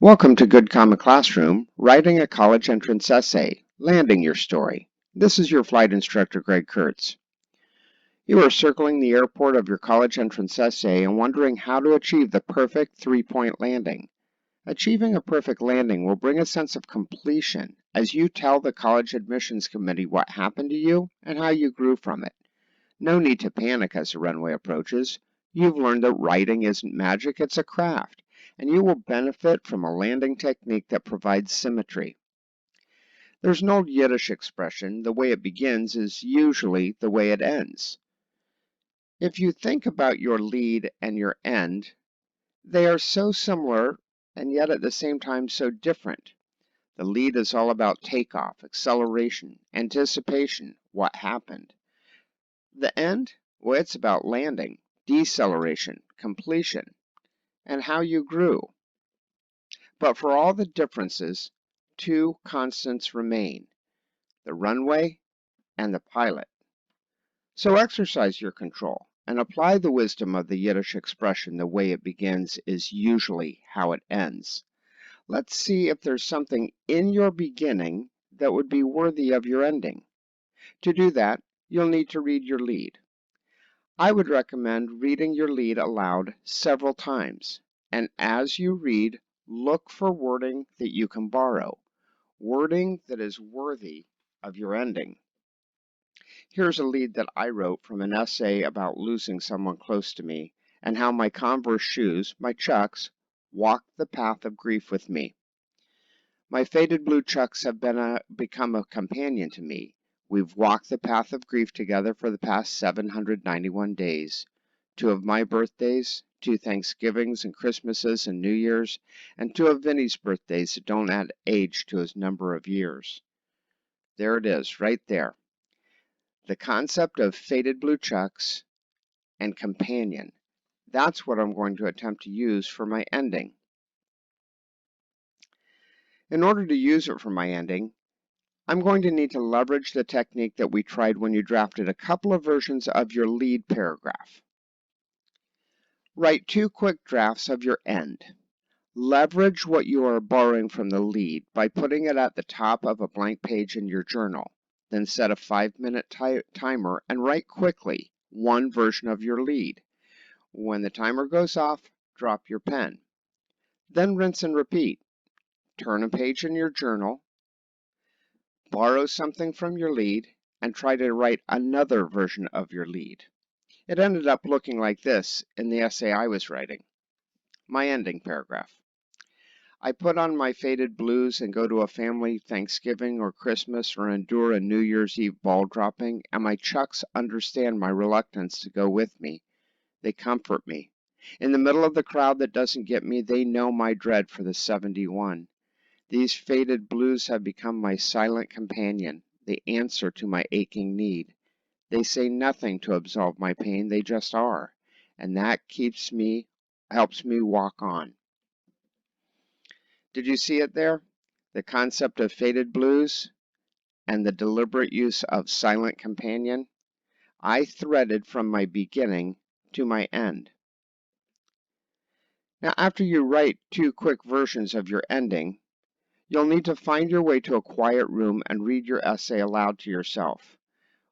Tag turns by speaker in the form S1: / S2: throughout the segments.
S1: Welcome to Good Common Classroom, Writing a College Entrance Essay, Landing Your Story. This is your flight instructor, Greg Kurtz. You are circling the airport of your college entrance essay and wondering how to achieve the perfect three-point landing. Achieving a perfect landing will bring a sense of completion as you tell the college admissions committee what happened to you and how you grew from it. No need to panic as the runway approaches. You've learned that writing isn't magic, it's a craft, and you will benefit from a landing technique that provides symmetry. There's an old Yiddish expression, the way it begins is usually the way it ends. If you think about your lead and your end, they are so similar and yet at the same time so different. The lead is all about takeoff, acceleration, anticipation, what happened. The end? Well, it's about landing, deceleration, completion, and how you grew. But for all the differences, two constants remain, the runway and the pilot. So exercise your control and apply the wisdom of the Yiddish expression, the way it begins is usually how it ends. Let's see if there's something in your beginning that would be worthy of your ending. To do that, you'll need to read your lead. I would recommend reading your lead aloud several times, and as you read, look for wording that you can borrow, wording that is worthy of your ending. Here's a lead that I wrote from an essay about losing someone close to me and how my Converse shoes, my Chucks, walked the path of grief with me. My faded blue Chucks have become a companion to me. We've walked the path of grief together for the past 791 days. 2 of my birthdays, 2 Thanksgivings and Christmases and New Year's, and 2 of Vinny's birthdays that don't add age to his number of years. There it is, right there. The concept of faded blue Chucks and companion. That's what I'm going to attempt to use for my ending. In order to use it for my ending, I'm going to need to leverage the technique that we tried when you drafted a couple of versions of your lead paragraph. Write 2 quick drafts of your end. Leverage what you are borrowing from the lead by putting it at the top of a blank page in your journal. Then set a 5-minute timer and write quickly one version of your lead. When the timer goes off, drop your pen. Then rinse and repeat. Turn a page in your journal, borrow something from your lead, and try to write another version of your lead. It ended up looking like this in the essay I was writing. My ending paragraph. I put on my faded blues and go to a family Thanksgiving or Christmas or endure a New Year's Eve ball dropping, and my Chucks understand my reluctance to go with me. They comfort me. In the middle of the crowd that doesn't get me, they know my dread for the 71. These faded blues have become my silent companion, the answer to my aching need. They say nothing to absolve my pain, they just are, and that helps me walk on. Did you see it there? The concept of faded blues and the deliberate use of silent companion? I threaded from my beginning to my end. Now, after you write 2 quick versions of your ending, you'll need to find your way to a quiet room and read your essay aloud to yourself.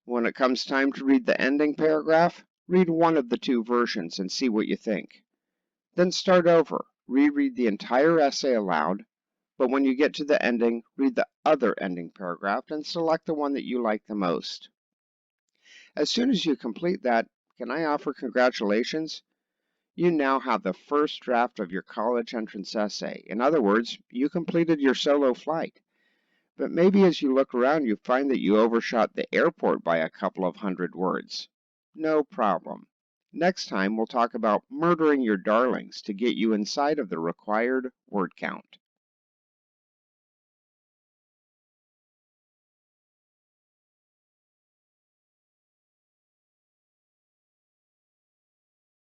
S1: When it comes time to read the ending paragraph, read one of the 2 versions and see what you think. Then start over, reread the entire essay aloud, but when you get to the ending, read the other ending paragraph and select the one that you like the most. As soon as you complete that, can I offer congratulations? You now have the first draft of your college entrance essay. In other words, you completed your solo flight. But maybe as you look around, you find that you overshot the airport by a couple of 100 words. No problem. Next time, we'll talk about murdering your darlings to get you inside of the required word count.